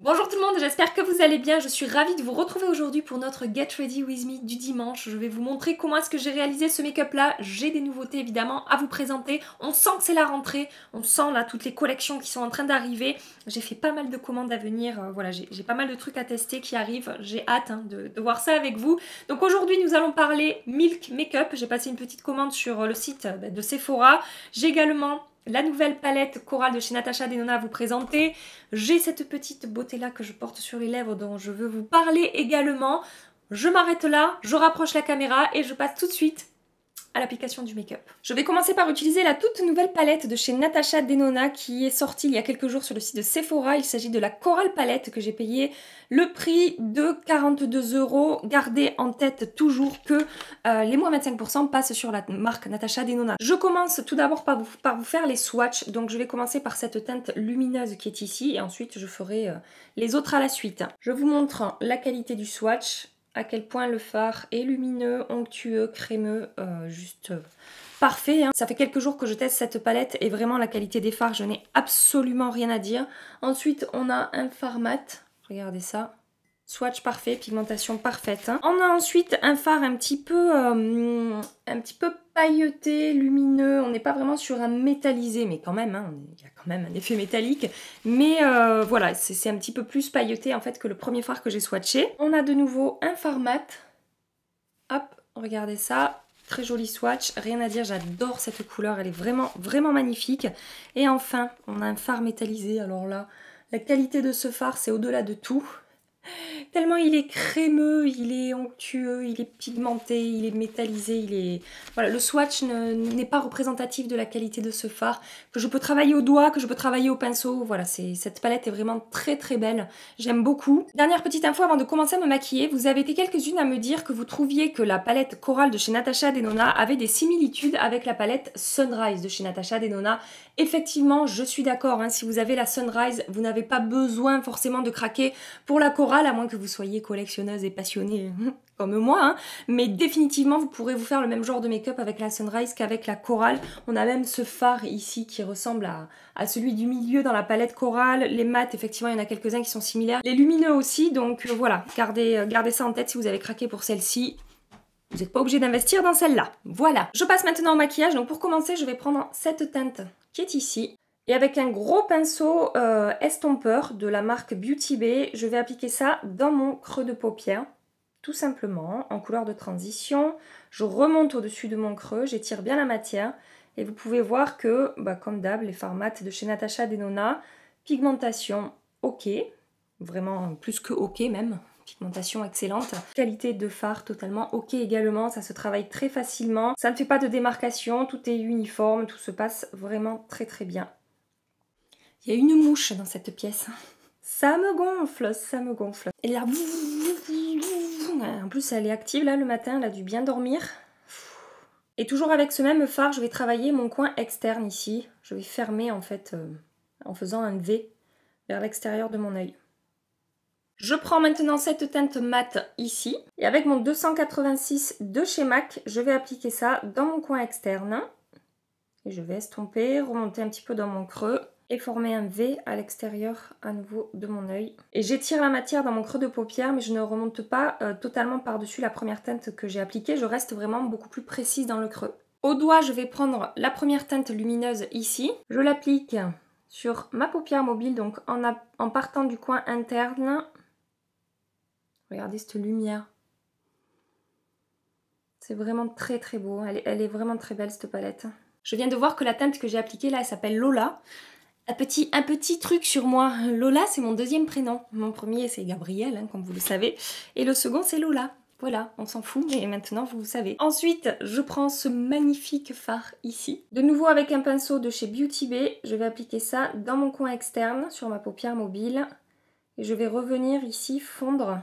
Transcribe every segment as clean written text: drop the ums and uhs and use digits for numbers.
Bonjour tout le monde, j'espère que vous allez bien. Je suis ravie de vous retrouver aujourd'hui pour notre Get Ready With Me du dimanche. Je vais vous montrer comment est-ce que j'ai réalisé ce make-up là. J'ai des nouveautés évidemment à vous présenter. On sent que c'est la rentrée, on sent là toutes les collections qui sont en train d'arriver. J'ai fait pas mal de commandes à venir, voilà, j'ai pas mal de trucs à tester qui arrivent. J'ai hâte de voir ça avec vous. Donc aujourd'hui nous allons parler Milk Makeup. J'ai passé une petite commande sur le site de Sephora. J'ai également la nouvelle palette Coral de chez Natasha Denona à vous présenter. J'ai cette petite beauté là que je porte sur les lèvres dont je veux vous parler également. Je m'arrête là, je rapproche la caméra et je passe tout de suite à l'application du make-up. Je vais commencer par utiliser la toute nouvelle palette de chez Natasha Denona qui est sortie il y a quelques jours sur le site de Sephora. Il s'agit de la Coral Palette que j'ai payé le prix de 42 €. Gardez en tête toujours que les moins 25% passent sur la marque Natasha Denona. Je commence tout d'abord par vous faire les swatchs. Donc je vais commencer par cette teinte lumineuse qui est ici et ensuite je ferai les autres à la suite. Je vous montre la qualité du swatch, à quel point le fard est lumineux, onctueux, crémeux, juste parfait. Hein. Ça fait quelques jours que je teste cette palette et vraiment la qualité des fards, je n'ai absolument rien à dire. Ensuite, on a un fard mat, regardez ça. Swatch parfait, pigmentation parfaite. Hein. On a ensuite un fard un petit peu pailleté, lumineux. On n'est pas vraiment sur un métallisé, mais quand même, hein, il y a quand même un effet métallique. Mais voilà, c'est un petit peu plus pailleté en fait que le premier fard que j'ai swatché. On a de nouveau un fard mat. Hop, regardez ça. Très joli swatch, rien à dire, j'adore cette couleur, elle est vraiment, vraiment magnifique. Et enfin, on a un fard métallisé. Alors là, la qualité de ce fard, c'est au-delà de tout. Tellement il est crémeux, il est onctueux, il est pigmenté, il est métallisé, il est... Voilà, le swatch n'est pas représentatif de la qualité de ce fard, que je peux travailler au doigt, que je peux travailler au pinceau. Voilà, cette palette est vraiment très très belle, j'aime beaucoup. Dernière petite info avant de commencer à me maquiller, vous avez été quelques-unes à me dire que vous trouviez que la palette Coral de chez Natasha Denona avait des similitudes avec la palette Sunrise de chez Natasha Denona. Effectivement, je suis d'accord, hein, si vous avez la Sunrise, vous n'avez pas besoin forcément de craquer pour la Coral, à moins que vous soyez collectionneuse et passionnée comme moi, hein. Mais définitivement vous pourrez vous faire le même genre de make-up avec la Sunrise qu'avec la Coral. On a même ce fard ici qui ressemble à celui du milieu dans la palette Coral. Les mats, effectivement, il y en a quelques-uns qui sont similaires. Les lumineux aussi, donc voilà, gardez ça en tête si vous avez craqué pour celle-ci. Vous n'êtes pas obligé d'investir dans celle-là. Voilà. Je passe maintenant au maquillage. Donc pour commencer, je vais prendre cette teinte qui est ici. Et avec un gros pinceau estompeur de la marque Beauty Bay, je vais appliquer ça dans mon creux de paupière. Tout simplement, en couleur de transition. Je remonte au-dessus de mon creux, j'étire bien la matière. Et vous pouvez voir que, comme d'hab, les fards mat de chez Natasha Denona, pigmentation ok. Vraiment plus que ok même. Pigmentation excellente. Qualité de fard totalement ok également, ça se travaille très facilement. Ça ne fait pas de démarcation, tout est uniforme, tout se passe vraiment très très bien. Il y a une mouche dans cette pièce. Ça me gonfle, ça me gonfle. Et là, en plus elle est active là le matin, elle a dû bien dormir. Et toujours avec ce même fard, je vais travailler mon coin externe ici. Je vais fermer en fait en faisant un V vers l'extérieur de mon œil. Je prends maintenant cette teinte mate ici. Et avec mon 286 de chez MAC, je vais appliquer ça dans mon coin externe. Et je vais estomper, remonter un petit peu dans mon creux et former un V à l'extérieur à nouveau de mon œil. Et j'étire la matière dans mon creux de paupière, mais je ne remonte pas totalement par-dessus la première teinte que j'ai appliquée. Je reste vraiment beaucoup plus précise dans le creux. Au doigt, je vais prendre la première teinte lumineuse ici. Je l'applique sur ma paupière mobile, donc en partant du coin interne. Regardez cette lumière. C'est vraiment très très beau. Elle est vraiment très belle cette palette. Je viens de voir que la teinte que j'ai appliquée là, elle s'appelle Lola. Un petit truc sur moi. Lola, c'est mon deuxième prénom. Mon premier, c'est Gabriel, hein, comme vous le savez. Et le second, c'est Lola. Voilà, on s'en fout, mais maintenant vous le savez. Ensuite, je prends ce magnifique fard ici. De nouveau avec un pinceau de chez Beauty Bay, je vais appliquer ça dans mon coin externe, sur ma paupière mobile. Et je vais revenir ici fondre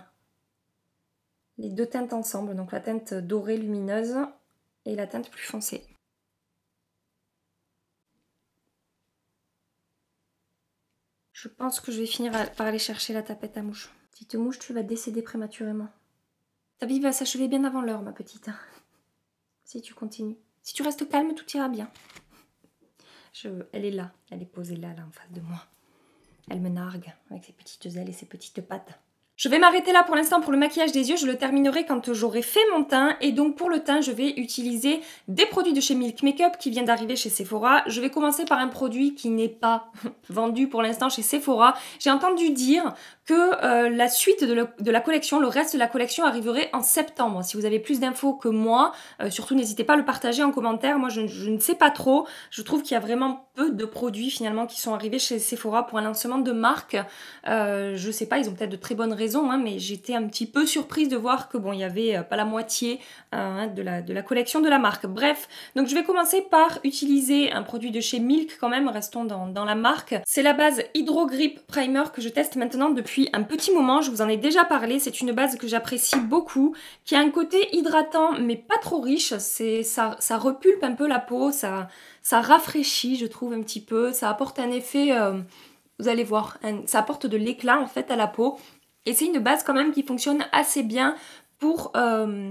les deux teintes ensemble. Donc la teinte dorée lumineuse et la teinte plus foncée. Je pense que je vais finir par aller chercher la tapette à mouche. Petite mouche, tu vas décéder prématurément. Ta vie va s'achever bien avant l'heure, ma petite. Si tu continues. Si tu restes calme, tout ira bien. Elle est là. Elle est posée là, en face de moi. Elle me nargue avec ses petites ailes et ses petites pattes. Je vais m'arrêter là pour l'instant pour le maquillage des yeux, je le terminerai quand j'aurai fait mon teint et donc pour le teint je vais utiliser des produits de chez Milk Makeup qui viennent d'arriver chez Sephora. Je vais commencer par un produit qui n'est pas vendu pour l'instant chez Sephora. J'ai entendu dire que la suite de la collection, le reste de la collection arriverait en septembre. Si vous avez plus d'infos que moi, surtout n'hésitez pas à le partager en commentaire. Moi je ne sais pas trop, je trouve qu'il y a vraiment peu de produits finalement qui sont arrivés chez Sephora pour un lancement de marque. Je sais pas, ils ont peut-être de très bonnes raisons. Mais j'étais un petit peu surprise de voir que bon, il y avait pas la moitié de la collection de la marque. Bref, donc je vais commencer par utiliser un produit de chez Milk quand même, restons dans la marque. C'est la base Hydro Grip Primer que je teste maintenant depuis un petit moment, je vous en ai déjà parlé, c'est une base que j'apprécie beaucoup, qui a un côté hydratant mais pas trop riche, ça repulpe un peu la peau, ça rafraîchit je trouve un petit peu, ça apporte un effet, vous allez voir, ça apporte de l'éclat en fait à la peau. Et c'est une base quand même qui fonctionne assez bien pour,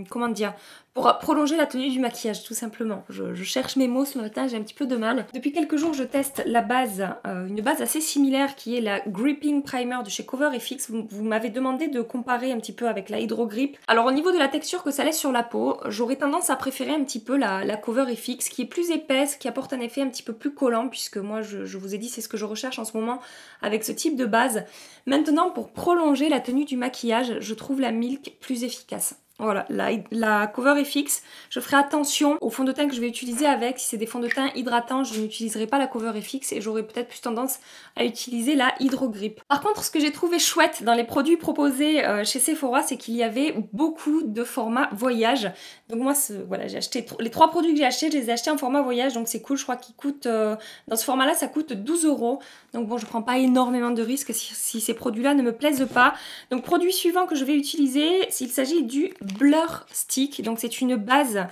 comment dire, pour prolonger la tenue du maquillage tout simplement. Je cherche mes mots ce matin, j'ai un petit peu de mal. Depuis quelques jours je teste la base, une base assez similaire qui est la Gripping Primer de chez Cover FX. Vous m'avez demandé de comparer un petit peu avec la Hydro Grip. Alors au niveau de la texture que ça laisse sur la peau, j'aurais tendance à préférer un petit peu la Cover FX qui est plus épaisse, qui apporte un effet un petit peu plus collant puisque moi je vous ai dit c'est ce que je recherche en ce moment avec ce type de base. Maintenant pour prolonger la tenue du maquillage, je trouve la Milk plus efficace. Voilà, la Cover FX, je ferai attention au fond de teint que je vais utiliser avec. Si c'est des fonds de teint hydratants, je n'utiliserai pas la Cover FX et j'aurai peut-être plus tendance à utiliser la Hydro Grip. Par contre, ce que j'ai trouvé chouette dans les produits proposés chez Sephora, c'est qu'il y avait beaucoup de formats voyage. Donc moi, voilà, j'ai acheté les 3 produits que j'ai achetés, je les ai achetés en format voyage, donc c'est cool. Je crois qu'ils coûtent, dans ce format-là, ça coûte 12 €. Donc bon, je prends pas énormément de risques si ces produits-là ne me plaisent pas. Donc produit suivant que je vais utiliser, s'il s'agit du Blur Stick. Donc c'est une base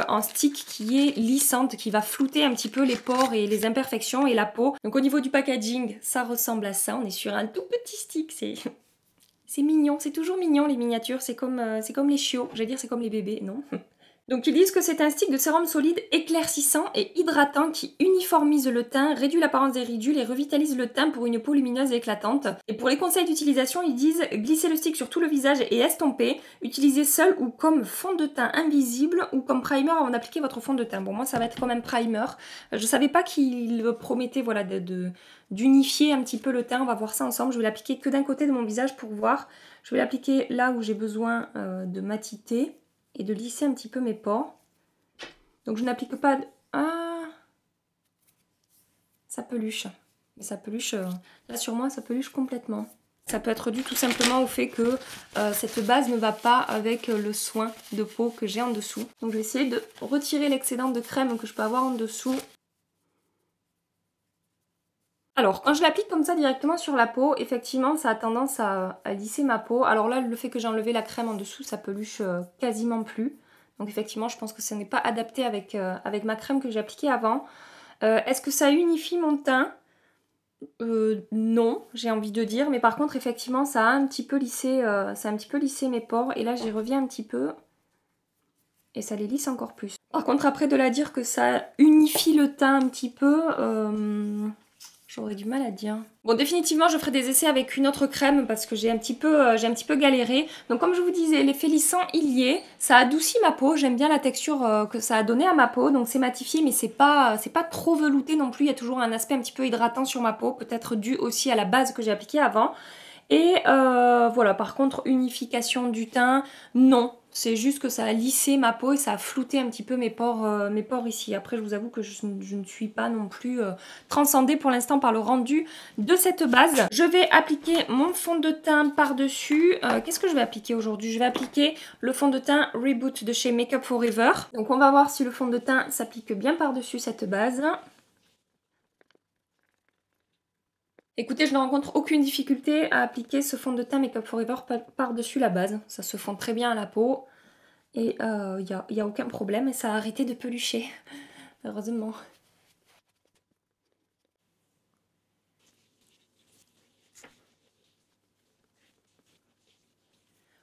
en stick qui est lissante, qui va flouter un petit peu les pores et les imperfections et la peau. Donc au niveau du packaging, ça ressemble à ça. On est sur un tout petit stick, c'est mignon, c'est toujours mignon les miniatures, c'est comme les chiots. J'allais dire c'est comme les bébés, non. Donc ils disent que c'est un stick de sérum solide éclaircissant et hydratant qui uniformise le teint, réduit l'apparence des ridules et revitalise le teint pour une peau lumineuse et éclatante. Et pour les conseils d'utilisation, ils disent glisser le stick sur tout le visage et estomper, utiliser seul ou comme fond de teint invisible ou comme primer avant d'appliquer votre fond de teint. Bon, moi ça va être comme un primer. Je savais pas qu'il promettait voilà, d'unifier un petit peu le teint, on va voir ça ensemble. Je vais l'appliquer que d'un côté de mon visage pour voir. Je vais l'appliquer là où j'ai besoin de matité et de lisser un petit peu mes pores. Donc je n'applique pas de... Ah, ça peluche. Mais ça peluche, là sur moi ça peluche complètement. Ça peut être dû tout simplement au fait que cette base ne va pas avec le soin de peau que j'ai en dessous. Donc je vais essayer de retirer l'excédent de crème que je peux avoir en dessous. Alors, quand je l'applique comme ça directement sur la peau, effectivement, ça a tendance à lisser ma peau. Alors là, le fait que j'ai enlevé la crème en dessous, ça peluche quasiment plus. Donc effectivement, je pense que ce n'est pas adapté avec ma crème que j'ai appliquée avant. Est-ce que ça unifie mon teint? Non, j'ai envie de dire. Mais par contre, effectivement, ça a un petit peu lissé mes pores. Et là, j'y reviens un petit peu. Et ça les lisse encore plus. Par contre, après de la dire que ça unifie le teint un petit peu... j'aurais du mal à dire. Bon, définitivement, je ferai des essais avec une autre crème parce que j'ai un petit peu galéré. Donc, comme je vous disais, l'effet lissant, il y est. Ça adoucit ma peau. J'aime bien la texture que ça a donné à ma peau. Donc, c'est matifié, mais c'est pas trop velouté non plus. Il y a toujours un aspect un petit peu hydratant sur ma peau. Peut-être dû aussi à la base que j'ai appliquée avant. Et voilà, par contre, unification du teint, non. C'est juste que ça a lissé ma peau et ça a flouté un petit peu mes pores ici. Après, je vous avoue que je ne suis pas non plus transcendée pour l'instant par le rendu de cette base. Je vais appliquer mon fond de teint par-dessus. Qu'est-ce que je vais appliquer aujourd'hui? Je vais appliquer le fond de teint Reboot de chez Makeup Forever. Donc, on va voir si le fond de teint s'applique bien par-dessus cette base. Écoutez, je ne rencontre aucune difficulté à appliquer ce fond de teint Makeup Forever par-dessus la base. Ça se fond très bien à la peau et il n'y a aucun problème et ça a arrêté de pelucher, heureusement.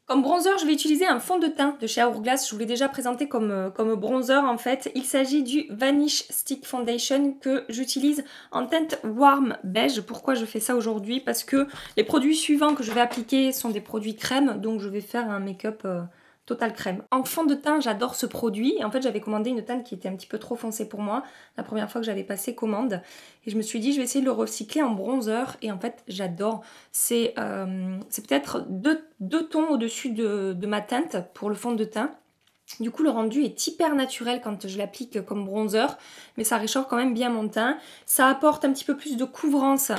Comme bronzer, je vais utiliser un fond de teint de chez Hourglass. Je vous l'ai déjà présenté comme bronzer en fait. Il s'agit du Vanish Stick Foundation que j'utilise en teinte warm beige. Pourquoi je fais ça aujourd'hui? Parce que les produits suivants que je vais appliquer sont des produits crème. Donc je vais faire un make-up total crème. En fond de teint, j'adore ce produit. Et en fait, j'avais commandé une teinte qui était un petit peu trop foncée pour moi la première fois que j'avais passé commande. Et je me suis dit, je vais essayer de le recycler en bronzer. Et en fait, j'adore. C'est peut-être deux tons au-dessus de ma teinte pour le fond de teint. Du coup, le rendu est hyper naturel quand je l'applique comme bronzer, mais ça réchauffe quand même bien mon teint. Ça apporte un petit peu plus de couvrance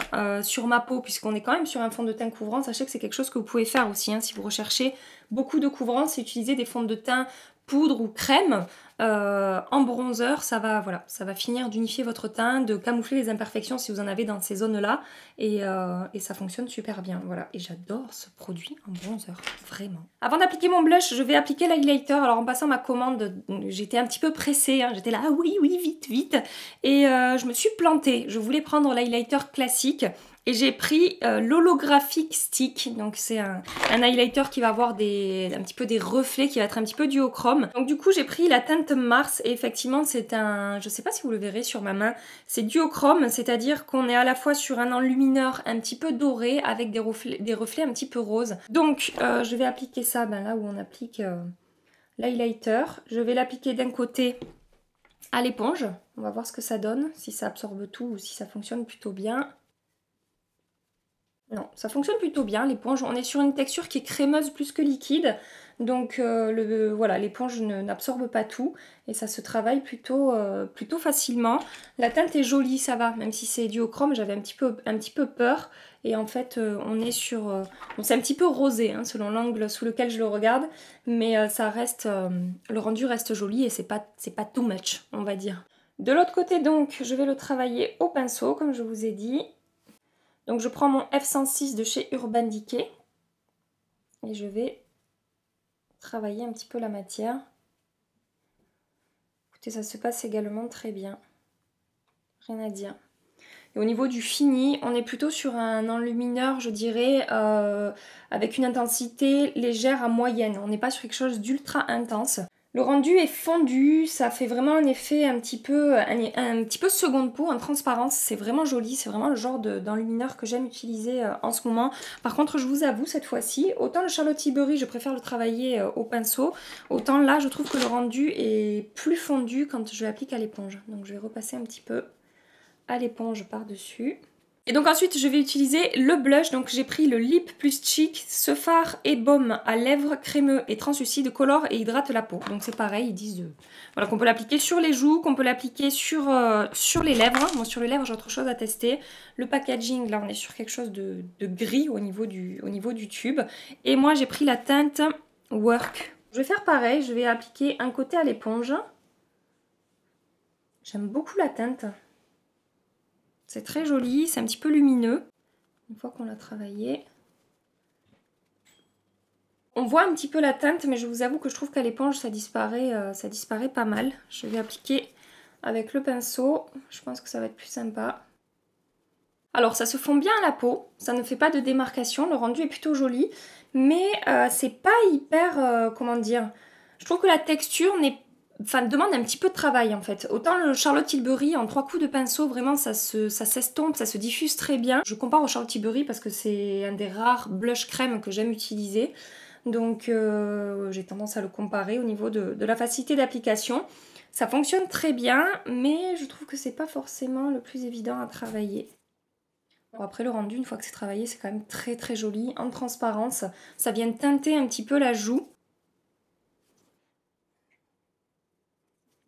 sur ma peau, puisqu'on est quand même sur un fond de teint couvrant. Sachez que c'est quelque chose que vous pouvez faire aussi, hein, si vous recherchez beaucoup de couvrance, c'est utiliser des fonds de teint poudre ou crème en bronzer. Ça va, voilà, ça va finir d'unifier votre teint, de camoufler les imperfections si vous en avez dans ces zones-là, et ça fonctionne super bien. Voilà, et j'adore ce produit en bronzer, vraiment. Avant d'appliquer mon blush, je vais appliquer l'highlighter. Alors en passant ma commande, j'étais un petit peu pressée, hein. J'étais là, ah oui, vite, vite. Et je me suis plantée. Je voulais prendre l'highlighter classique. Et j'ai pris l'holographic stick, donc c'est un highlighter qui va avoir un petit peu des reflets, qui va être un petit peu duochrome. Donc du coup j'ai pris la teinte Mars et effectivement c'est un, je sais pas si vous le verrez sur ma main, c'est duochrome, c'est-à-dire qu'on est à la fois sur un enlumineur un petit peu doré avec des reflets un petit peu roses. Donc je vais appliquer ça là où on applique l'highlighter. Je vais l'appliquer d'un côté à l'éponge, on va voir ce que ça donne, si ça absorbe tout ou si ça fonctionne plutôt bien. Non, ça fonctionne plutôt bien, l'éponge. On est sur une texture qui est crémeuse plus que liquide. Donc voilà, l'éponge n'absorbe pas tout et ça se travaille plutôt facilement. La teinte est jolie, ça va, même si c'est duochrome, j'avais un petit peu peur. Et en fait, on est sur... bon, c'est un petit peu rosé, hein, selon l'angle sous lequel je le regarde. Mais ça reste... le rendu reste joli et c'est pas too much, on va dire. De l'autre côté, donc, je vais le travailler au pinceau, comme je vous ai dit. Donc je prends mon F106 de chez Urban Decay et je vais travailler un petit peu la matière. Écoutez, ça se passe également très bien. Rien à dire. Et au niveau du fini, on est plutôt sur un enlumineur, je dirais, avec une intensité légère à moyenne. On n'est pas sur quelque chose d'ultra intense. Le rendu est fondu, ça fait vraiment un effet un petit peu seconde peau en transparence, c'est vraiment joli, c'est vraiment le genre d'enlumineur que j'aime utiliser en ce moment. Par contre, je vous avoue, cette fois-ci, autant le Charlotte Tilbury, je préfère le travailler au pinceau, autant là, je trouve que le rendu est plus fondu quand je l'applique à l'éponge. Donc je vais repasser un petit peu à l'éponge par-dessus. Et donc ensuite je vais utiliser le blush, donc j'ai pris le Lip Plus Cheek, ce fard et baume à lèvres crémeux et translucide, colore et hydrate la peau. Donc c'est pareil, ils disent voilà, qu'on peut l'appliquer sur les joues, qu'on peut l'appliquer sur les lèvres. Moi sur les lèvres j'ai autre chose à tester. Le packaging, là on est sur quelque chose de gris au niveau du tube. Et moi j'ai pris la teinte Work. Je vais faire pareil, je vais appliquer un côté à l'éponge. J'aime beaucoup la teinte. C'est très joli, c'est un petit peu lumineux, une fois qu'on l'a travaillé. On voit un petit peu la teinte, mais je vous avoue que je trouve qu'à l'éponge, ça disparaît pas mal. Je vais appliquer avec le pinceau, je pense que ça va être plus sympa. Alors, ça se fond bien à la peau, ça ne fait pas de démarcation, le rendu est plutôt joli, mais c'est pas hyper, comment dire, je trouve que la texture demande un petit peu de travail en fait. Autant le Charlotte Tilbury en 3 coups de pinceau, vraiment ça s'estompe, ça se diffuse très bien. Je compare au Charlotte Tilbury parce que c'est un des rares blush crème que j'aime utiliser. Donc j'ai tendance à le comparer au niveau de la facilité d'application. Ça fonctionne très bien, mais je trouve que c'est pas forcément le plus évident à travailler. Bon, après le rendu, une fois que c'est travaillé, c'est quand même très très joli, en transparence. Ça vient teinter un petit peu la joue.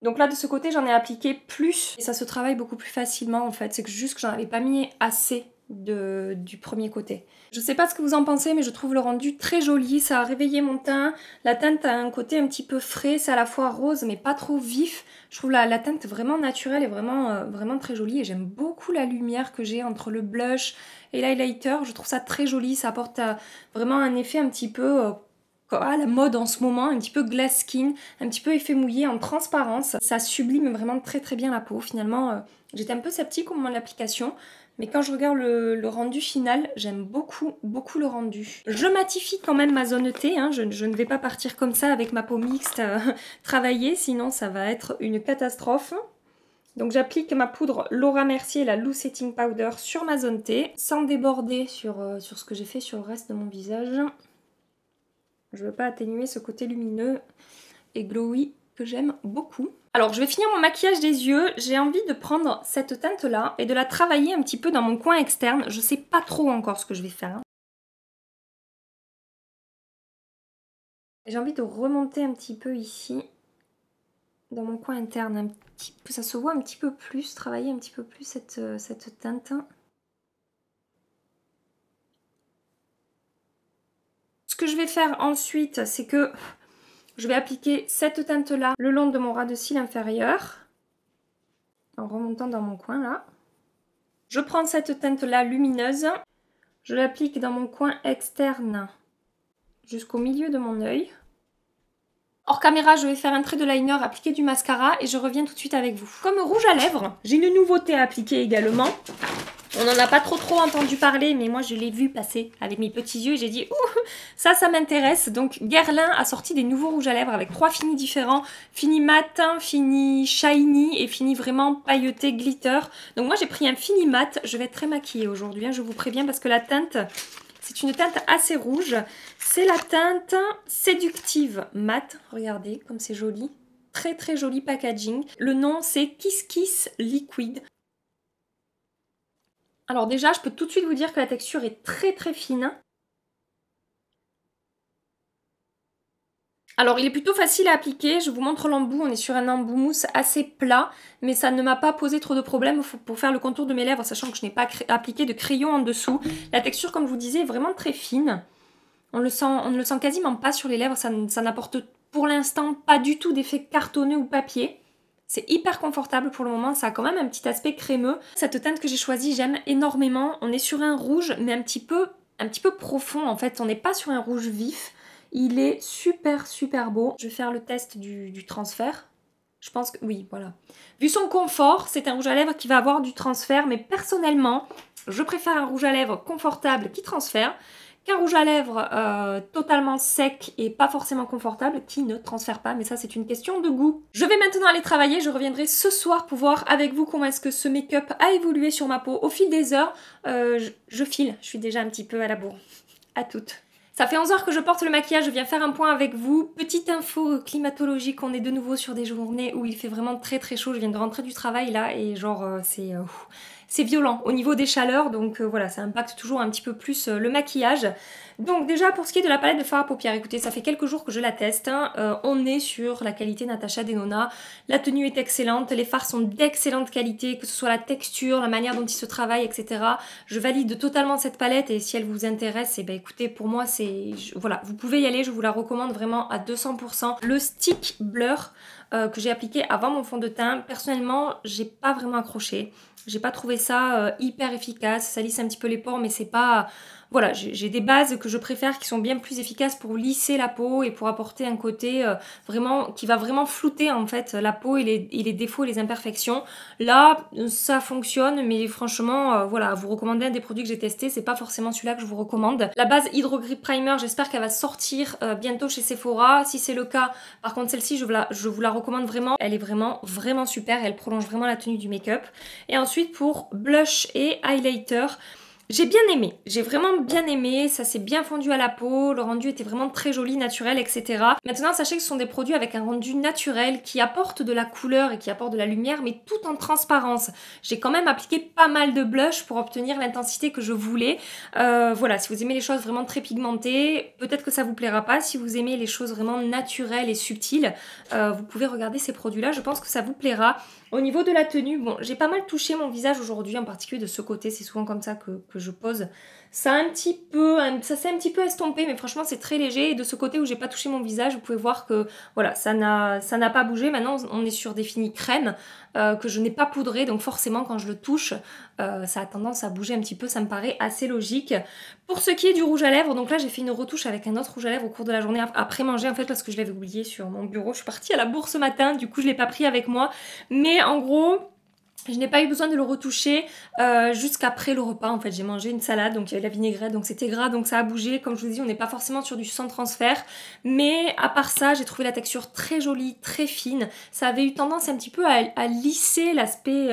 Donc là de ce côté j'en ai appliqué plus et ça se travaille beaucoup plus facilement en fait. C'est juste que j'en avais pas mis assez du premier côté. Je sais pas ce que vous en pensez mais je trouve le rendu très joli. Ça a réveillé mon teint. La teinte a un côté un petit peu frais. C'est à la fois rose mais pas trop vif. Je trouve la teinte vraiment naturelle et vraiment très jolie. Et j'aime beaucoup la lumière que j'ai entre le blush et l'highlighter. Je trouve ça très joli. Ça apporte vraiment un effet un petit peu... à la mode en ce moment, un petit peu glass skin, un petit peu effet mouillé en transparence. Ça sublime vraiment très très bien la peau. Finalement, j'étais un peu sceptique au moment de l'application, Mais quand je regarde le rendu final, j'aime beaucoup, beaucoup le rendu. Je matifie quand même ma zone T, hein. Je ne vais pas partir comme ça avec ma peau mixte travailler, sinon ça va être une catastrophe. Donc j'applique ma poudre Laura Mercier, la Loose Setting Powder, sur ma zone T, sans déborder sur ce que j'ai fait sur le reste de mon visage. Je ne veux pas atténuer ce côté lumineux et glowy que j'aime beaucoup. Alors je vais finir mon maquillage des yeux. J'ai envie de prendre cette teinte là et de la travailler un petit peu dans mon coin externe. Je sais pas trop encore ce que je vais faire, hein. J'ai envie de remonter un petit peu ici, dans mon coin interne, un petit peu, ça se voit un petit peu plus, travailler un petit peu plus cette teinte. Ce que je vais faire ensuite, c'est que je vais appliquer cette teinte-là le long de mon ras de cils inférieur, en remontant dans mon coin là. Je prends cette teinte-là lumineuse, je l'applique dans mon coin externe jusqu'au milieu de mon œil. Hors caméra, je vais faire un trait de liner, appliquer du mascara et je reviens tout de suite avec vous. Comme rouge à lèvres, j'ai une nouveauté à appliquer également. On n'en a pas trop entendu parler, mais moi je l'ai vu passer avec mes petits yeux et j'ai dit ouh, ça m'intéresse. Donc Guerlain a sorti des nouveaux rouges à lèvres avec 3 finis différents. Fini mat, fini shiny et fini vraiment pailleté glitter. Donc moi j'ai pris un fini mat, je vais être très maquillée aujourd'hui, hein, je vous préviens parce que la teinte, c'est une teinte assez rouge. C'est la teinte Séductive Mat, regardez comme c'est joli. Très très joli packaging. Le nom c'est Kiss Kiss Liquid. Alors déjà, je peux tout de suite vous dire que la texture est très très fine. Alors il est plutôt facile à appliquer, je vous montre l'embout, on est sur un embout mousse assez plat, mais ça ne m'a pas posé trop de problèmes pour faire le contour de mes lèvres, sachant que je n'ai pas appliqué de crayon en dessous. La texture, comme je vous disais, est vraiment très fine. On ne le sent quasiment pas sur les lèvres, ça n'apporte pour l'instant pas du tout d'effet cartonneux ou papier. C'est hyper confortable pour le moment, ça a quand même un petit aspect crémeux. Cette teinte que j'ai choisie, j'aime énormément. On est sur un rouge, mais un petit peu profond en fait. On n'est pas sur un rouge vif. Il est super super beau. Je vais faire le test du transfert. Je pense que oui, voilà. Vu son confort, c'est un rouge à lèvres qui va avoir du transfert, mais personnellement, je préfère un rouge à lèvres confortable qui transfère qu'un rouge à lèvres totalement sec et pas forcément confortable qui ne transfère pas, mais ça c'est une question de goût. Je vais maintenant aller travailler, je reviendrai ce soir pour voir avec vous comment est-ce que ce make-up a évolué sur ma peau au fil des heures. Je file, je suis déjà un petit peu à la bourre. À toutes. Ça fait 11 heures que je porte le maquillage, je viens faire un point avec vous. Petite info climatologique, on est de nouveau sur des journées où il fait vraiment très très chaud. Je viens de rentrer du travail là et genre c'est violent au niveau des chaleurs, donc voilà, ça impacte toujours un petit peu plus le maquillage. Donc déjà pour ce qui est de la palette de fard à paupières, écoutez, ça fait quelques jours que je la teste, hein. On est sur la qualité Natasha Denona, la tenue est excellente, les fards sont d'excellente qualité, que ce soit la texture, la manière dont ils se travaillent, etc. Je valide totalement cette palette et si elle vous intéresse, et ben écoutez, pour moi c'est... Voilà, vous pouvez y aller, je vous la recommande vraiment à 200%. Le stick blur que j'ai appliqué avant mon fond de teint, personnellement, j'ai pas vraiment accroché. J'ai pas trouvé ça hyper efficace, ça lisse un petit peu les pores, mais c'est pas... Voilà, j'ai des bases que je préfère qui sont bien plus efficaces pour lisser la peau et pour apporter un côté vraiment qui va vraiment flouter en fait la peau et les défauts et les imperfections. Là, ça fonctionne, mais franchement, voilà, vous recommander un des produits que j'ai testé, c'est pas forcément celui-là que je vous recommande. La base Hydro Grip Primer, j'espère qu'elle va sortir bientôt chez Sephora. Si c'est le cas, par contre celle-ci, je vous la recommande vraiment. Elle est vraiment, vraiment super, elle prolonge vraiment la tenue du make-up. Et ensuite, pour blush et highlighter, j'ai bien aimé, j'ai vraiment bien aimé, ça s'est bien fondu à la peau, le rendu était vraiment très joli, naturel, etc. Maintenant, sachez que ce sont des produits avec un rendu naturel qui apportent de la couleur et qui apportent de la lumière, mais tout en transparence. J'ai quand même appliqué pas mal de blush pour obtenir l'intensité que je voulais. Voilà, si vous aimez les choses vraiment très pigmentées, peut-être que ça vous plaira pas. Si vous aimez les choses vraiment naturelles et subtiles, vous pouvez regarder ces produits-là, je pense que ça vous plaira. Au niveau de la tenue, bon, j'ai pas mal touché mon visage aujourd'hui, en particulier de ce côté, c'est souvent comme ça que je pose. Ça s'est un petit peu estompé, mais franchement c'est très léger. Et de ce côté où j'ai pas touché mon visage, vous pouvez voir que voilà, ça n'a pas bougé. Maintenant on est sur des finis crème que je n'ai pas poudré, donc forcément quand je le touche, ça a tendance à bouger un petit peu, ça me paraît assez logique. Pour ce qui est du rouge à lèvres, donc là j'ai fait une retouche avec un autre rouge à lèvres au cours de la journée, après manger en fait, parce que je l'avais oublié sur mon bureau. Je suis partie à la bourse ce matin, du coup je l'ai pas pris avec moi. Mais en gros... Je n'ai pas eu besoin de le retoucher jusqu'après le repas. En fait, j'ai mangé une salade, donc il y avait la vinaigrette, donc c'était gras, donc ça a bougé. Comme je vous dis, on n'est pas forcément sur du sans transfert. Mais à part ça, j'ai trouvé la texture très jolie, très fine. Ça avait eu tendance un petit peu à lisser l'aspect...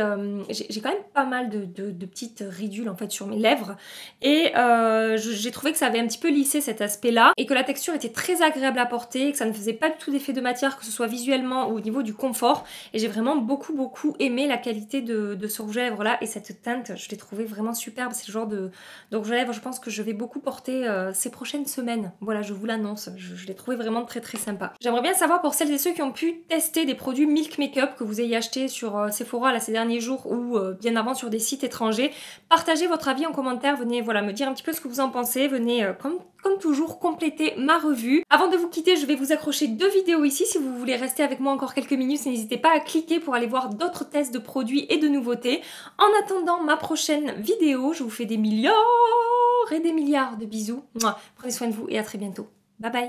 j'ai quand même pas mal de petites ridules en fait sur mes lèvres. Et j'ai trouvé que ça avait un petit peu lissé cet aspect-là. Et que la texture était très agréable à porter, que ça ne faisait pas du tout d'effet de matière, que ce soit visuellement ou au niveau du confort. Et j'ai vraiment beaucoup aimé la qualité de ce rouge à lèvres là, et cette teinte je l'ai trouvé vraiment superbe. C'est le genre de rouge à lèvres je pense que je vais beaucoup porter ces prochaines semaines, voilà, je vous l'annonce, je l'ai trouvé vraiment très sympa. J'aimerais bien savoir pour celles et ceux qui ont pu tester des produits Milk Makeup que vous ayez acheté sur Sephora là, ces derniers jours ou bien avant sur des sites étrangers, partagez votre avis en commentaire, venez voilà me dire un petit peu ce que vous en pensez, venez comme toujours compléter ma revue. Avant de vous quitter, je vais vous accrocher 2 vidéos ici si vous voulez rester avec moi encore quelques minutes, n'hésitez pas à cliquer pour aller voir d'autres tests de produits et de nouveautés. En attendant ma prochaine vidéo, je vous fais des milliards et des milliards de bisous. Prenez soin de vous et à très bientôt. Bye bye.